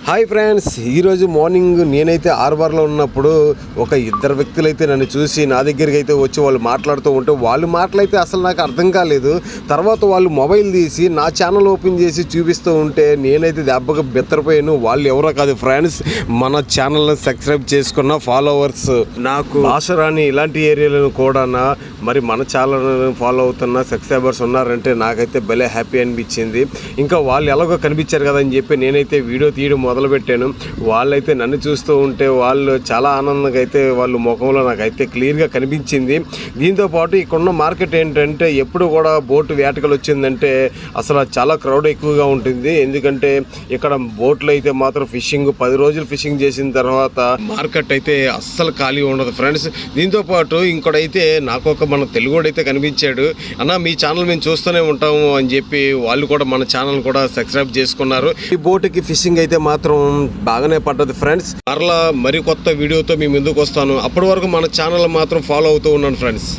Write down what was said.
Hi friends, ఈరోజు morning నేనైతే ఆర్బార్లో ఉన్నప్పుడు ఒక ఇద్దరు వ్యక్తులు అయితే నన్ను చూసి నా దగ్గరికి అయితే వచ్చి వాళ్ళు మాట్లాడుతూ ఉంటే వాళ్ళు మాటలైతే అసలు నాకు అర్థం కాలేదు. తర్వాత వాళ్ళు మొబైల్ తీసి నా ఛానల్ ఓపెన్ చేసి చూపిస్తూ ఉంటే నేనైతే దెబ్బగా బెత్తరపోయాను. వాళ్ళు ఎవరో కాదు ఫ్రెండ్స్, మన ఛానల్ని సబ్స్క్రైబ్ చేసుకున్న ఫాలోవర్స్. నాకు ఆశరాని ఇలాంటి ఏరియాలను కూడా మరి మన ఛానల్ని ఫాలో అవుతున్న సబ్స్క్రైబర్స్ ఉన్నారంటే నాకైతే భలే హ్యాపీ అనిపించింది. ఇంకా వాళ్ళు ఎలాగో కనిపించారు కదా అని చెప్పి నేనైతే వీడియో తీయడం మొదలుపెట్టాను. వాళ్ళైతే నన్ను చూస్తూ ఉంటే వాళ్ళు చాలా ఆనందంగా అయితే వాళ్ళ ముఖంలో నాకైతే క్లియర్గా కనిపించింది. దీంతోపాటు ఇక్కడున్న మార్కెట్ ఏంటంటే ఎప్పుడు కూడా బోటు వేటకలు వచ్చిందంటే అసలు చాలా క్రౌడ్ ఎక్కువగా ఉంటుంది. ఎందుకంటే ఇక్కడ బోట్లు అయితే మాత్రం ఫిషింగ్ 10 రోజులు ఫిషింగ్ చేసిన తర్వాత మార్కెట్ అయితే అస్సలు ఖాళీ ఉండదు ఫ్రెండ్స్. దీంతోపాటు ఇంకోటైతే నాకు మన తెలుగుడైతే కనిపించాడు. అన్న మీ ఛానల్ మేము చూస్తూనే ఉంటాము అని చెప్పి వాళ్ళు కూడా మన ఛానల్ కూడా సబ్స్క్రైబ్ చేసుకున్నారు. ఈ బోటుకి ఫిషింగ్ అయితే మాత్రం బాగానే పడ్డది ఫ్రెండ్స్. మరలా మరి కొత్త వీడియోతో మీ ముందుకు వస్తాను. అప్పటి వరకు మన ఛానల్ మాత్రం ఫాలో అవుతూ ఉన్నాను ఫ్రెండ్స్.